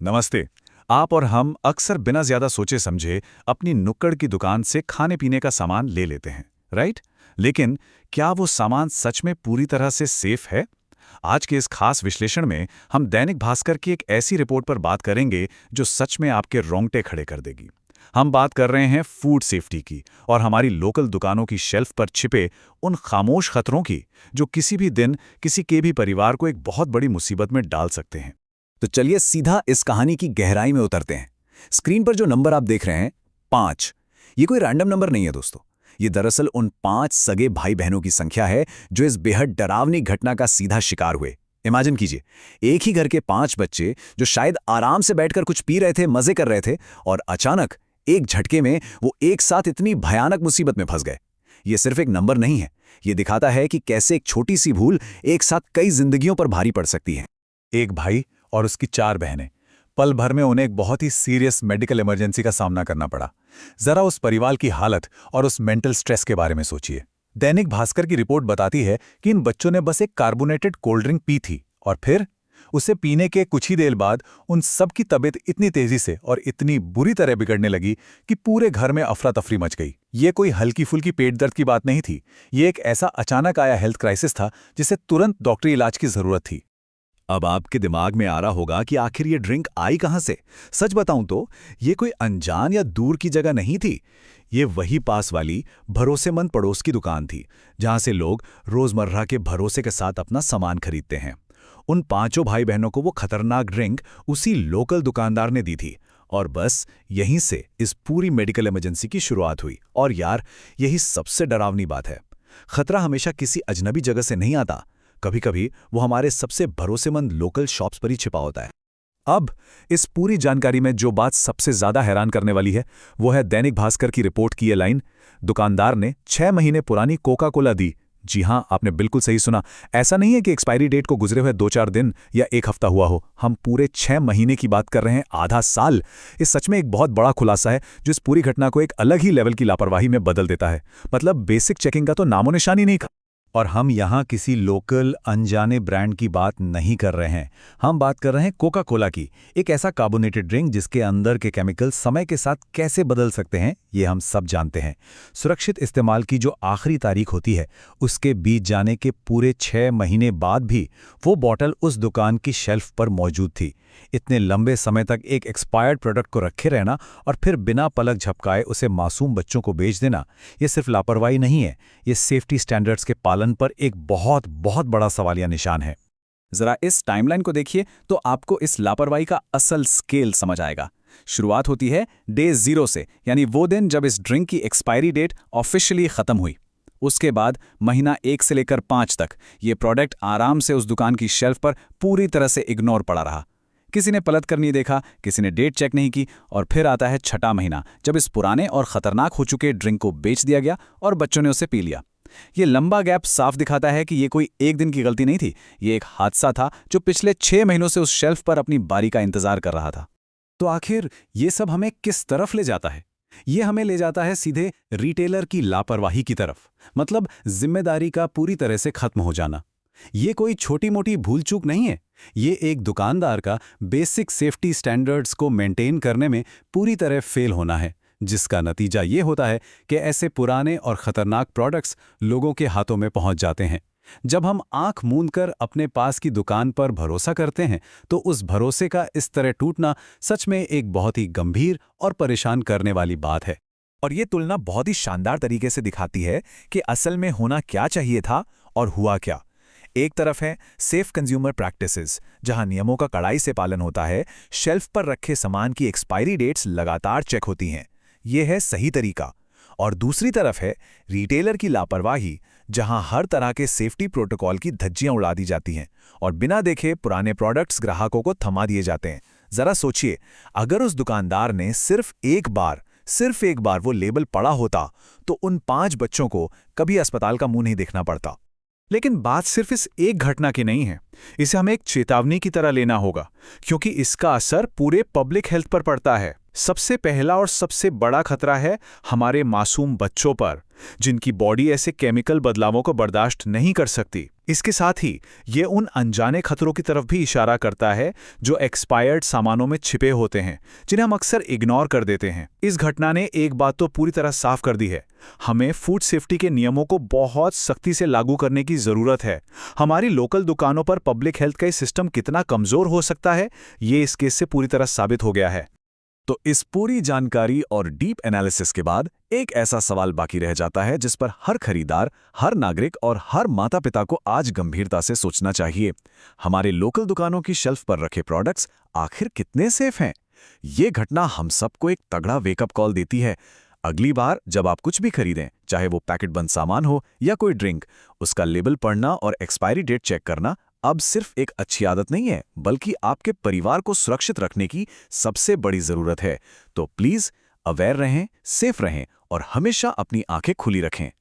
नमस्ते। आप और हम अक्सर बिना ज्यादा सोचे समझे अपनी नुक्कड़ की दुकान से खाने पीने का सामान ले लेते हैं, राइट? लेकिन क्या वो सामान सच में पूरी तरह से सेफ है? आज के इस खास विश्लेषण में हम दैनिक भास्कर की एक ऐसी रिपोर्ट पर बात करेंगे जो सच में आपके रोंगटे खड़े कर देगी। हम बात कर रहे हैं फूड सेफ्टी की और हमारी लोकल दुकानों की शेल्फ पर छिपे उन खामोश खतरों की जो किसी भी दिन किसी के भी परिवार को एक बहुत बड़ी मुसीबत में डाल सकते हैं। तो चलिए सीधा इस कहानी की गहराई में उतरते हैं। स्क्रीन पर जो नंबर आप देख रहे हैं, 5, ये कोई रैंडम नंबर नहीं है दोस्तों। ये दरअसल उन 5 सगे भाई बहनों की संख्या है जो इस बेहद डरावनी घटना का सीधा शिकार हुए। इमेजिन कीजिए, एक ही घर के 5 बच्चे जो शायद आराम से बैठकर कुछ पी रहे थे, मजे कर रहे थे, और अचानक एक झटके में वो एक साथ इतनी भयानक मुसीबत में फंस गए। ये सिर्फ एक नंबर नहीं है, ये दिखाता है कि कैसे एक छोटी सी भूल एक साथ कई जिंदगियों पर भारी पड़ सकती है। एक भाई और उसकी 4 बहनें। पल भर में उन्हें एक बहुत ही सीरियस मेडिकल इमरजेंसी का सामना करना पड़ा। जरा उस परिवार की हालत और उस मेंटल स्ट्रेस के बारे में सोचिए। दैनिक भास्कर की रिपोर्ट बताती है कि इन बच्चों ने बस एक कार्बोनेटेड कोल्ड ड्रिंक पी थी और फिर उसे पीने के कुछ ही देर बाद उन सब की तबीयत इतनी तेजी से और इतनी बुरी तरह बिगड़ने लगी कि पूरे घर में अफरा तफरी मच गई। ये कोई हल्की फुल्की पेट दर्द की बात नहीं थी। ये एक ऐसा अचानक आया हेल्थ क्राइसिस था जिसे तुरंत डॉक्टरी इलाज की जरूरत थी। अब आपके दिमाग में आ रहा होगा कि आखिर ये ड्रिंक आई कहां से। सच बताऊं तो ये कोई अनजान या दूर की जगह नहीं थी। ये वही पास वाली भरोसेमंद पड़ोस की दुकान थी जहां से लोग रोजमर्रा के भरोसे के साथ अपना सामान खरीदते हैं। उन 5 भाई बहनों को वो खतरनाक ड्रिंक उसी लोकल दुकानदार ने दी थी और बस यहीं से इस पूरी मेडिकल इमरजेंसी की शुरुआत हुई। और यार, यही सबसे डरावनी बात है। खतरा हमेशा किसी अजनबी जगह से नहीं आता। कभी कभी वो हमारे सबसे भरोसेमंद लोकल शॉप्स पर ही छिपा होता है। अब इस पूरी जानकारी में जो बात सबसे ज्यादा हैरान करने वाली है वो है दैनिक भास्कर की रिपोर्ट की ये लाइन, दुकानदार ने 6 महीने पुरानी कोका कोला दी। जी हां, आपने बिल्कुल सही सुना। ऐसा नहीं है कि एक्सपायरी डेट को गुजरे हुए 2-4 दिन या 1 हफ्ता हुआ हो। हम पूरे 6 महीने की बात कर रहे हैं, आधा साल। इस सच में एक बहुत बड़ा खुलासा है जो इस पूरी घटना को एक अलग ही लेवल की लापरवाही में बदल देता है। मतलब बेसिक चेकिंग का तो नामो निशान ही नहीं। और हम यहाँ किसी लोकल अनजाने ब्रांड की बात नहीं कर रहे हैं। हम बात कर रहे हैं कोका कोला की, एक ऐसा कार्बोनेटेड ड्रिंक जिसके अंदर के केमिकल समय के साथ कैसे बदल सकते हैं ये हम सब जानते हैं। सुरक्षित इस्तेमाल की जो आखिरी तारीख होती है उसके बीत जाने के पूरे 6 महीने बाद भी वो बॉटल उस दुकान की शेल्फ पर मौजूद थी। इतने लंबे समय तक एक एक्सपायर्ड प्रोडक्ट को रखे रहना और फिर बिना पलक झपकाए उसे मासूम बच्चों को बेच देना, ये सिर्फ लापरवाही नहीं है, ये सेफ्टी स्टैंडर्ड्स के पालन पर एक बहुत बहुत बड़ा सवालिया निशान है। जरा इस टाइमलाइन को देखिए तो आपको इस लापरवाही का असल स्केल समझ आएगा। शुरुआत होती है डे 0 से, यानी वो दिन जब इस ड्रिंक की एक्सपायरी डेट ऑफिशियली खत्म हुई। उसके बाद महीना 1 से लेकर 5 तक ये प्रोडक्ट आराम से उस दुकान की शेल्फ पर पूरी तरह से इग्नोर पड़ा रहा। किसी ने पलट कर नहीं देखा, किसी ने डेट चेक नहीं की, और फिर आता है 6ठा महीना जब इस पुराने और खतरनाक हो चुके ड्रिंक को बेच दिया गया और बच्चों ने उसे पी लिया। ये लंबा गैप साफ दिखाता है कि ये कोई एक दिन की गलती नहीं थी, ये एक हादसा था जो पिछले 6 महीनों से उस शेल्फ पर अपनी बारी का इंतजार कर रहा था। तो आखिर ये सब हमें किस तरफ ले जाता है? ये हमें ले जाता है सीधे रिटेलर की लापरवाही की तरफ, मतलब जिम्मेदारी का पूरी तरह से खत्म हो जाना। ये कोई छोटी मोटी भूल चूक नहीं है, ये एक दुकानदार का बेसिक सेफ्टी स्टैंडर्ड्स को मेंटेन करने में पूरी तरह फेल होना है, जिसका नतीजा ये होता है कि ऐसे पुराने और खतरनाक प्रोडक्ट्स लोगों के हाथों में पहुंच जाते हैं। जब हम आंख मूंद कर अपने पास की दुकान पर भरोसा करते हैं तो उस भरोसे का इस तरह टूटना सच में एक बहुत ही गंभीर और परेशान करने वाली बात है। और ये तुलना बहुत ही शानदार तरीके से दिखाती है कि असल में होना क्या चाहिए था और हुआ क्या। एक तरफ है सेफ कंज्यूमर प्रैक्टिसेस, जहां नियमों का कड़ाई से पालन होता है, शेल्फ पर रखे सामान की एक्सपायरी डेट्स लगातार चेक होती हैं। यह है सही तरीका। और दूसरी तरफ है रिटेलर की लापरवाही, जहां हर तरह के सेफ्टी प्रोटोकॉल की धज्जियां उड़ा दी जाती हैं और बिना देखे पुराने प्रोडक्ट्स ग्राहकों को थमा दिए जाते हैं। जरा सोचिए, अगर उस दुकानदार ने सिर्फ एक बार वो लेबल पढ़ा होता तो उन 5 बच्चों को कभी अस्पताल का मुंह नहीं देखना पड़ता। लेकिन बात सिर्फ इस एक घटना की नहीं है। इसे हमें एक चेतावनी की तरह लेना होगा, क्योंकि इसका असर पूरे पब्लिक हेल्थ पर पड़ता है। सबसे पहला और सबसे बड़ा खतरा है हमारे मासूम बच्चों पर, जिनकी बॉडी ऐसे केमिकल बदलावों को बर्दाश्त नहीं कर सकती। इसके साथ ही ये उन अनजाने खतरों की तरफ भी इशारा करता है जो एक्सपायर्ड सामानों में छिपे होते हैं, जिन्हें हम अक्सर इग्नोर कर देते हैं। इस घटना ने एक बात तो पूरी तरह साफ कर दी है, हमें फूड सेफ्टी के नियमों को बहुत सख्ती से लागू करने की जरूरत है। हमारी लोकल दुकानों पर पब्लिक हेल्थ का सिस्टम कितना कमजोर हो सकता है, ये इस केस से पूरी तरह साबित हो गया है। तो इस पूरी जानकारी और डीप एनालिसिस के बाद एक ऐसा सवाल बाकी रह जाता है जिस पर हर खरीदार, हर नागरिक और हर माता-पिता को आज गंभीरता से सोचना चाहिए। हमारे लोकल दुकानों की शेल्फ पर रखे प्रोडक्ट्स आखिर कितने सेफ हैं? ये घटना हम सबको एक तगड़ा वेकअप कॉल देती है। अगली बार जब आप कुछ भी खरीदें, चाहे वो पैकेट बंद सामान हो या कोई ड्रिंक, उसका लेबल पढ़ना और एक्सपायरी डेट चेक करना अब सिर्फ एक अच्छी आदत नहीं है, बल्कि आपके परिवार को सुरक्षित रखने की सबसे बड़ी जरूरत है। तो प्लीज अवेयर रहें, सेफ रहें और हमेशा अपनी आंखें खुली रखें।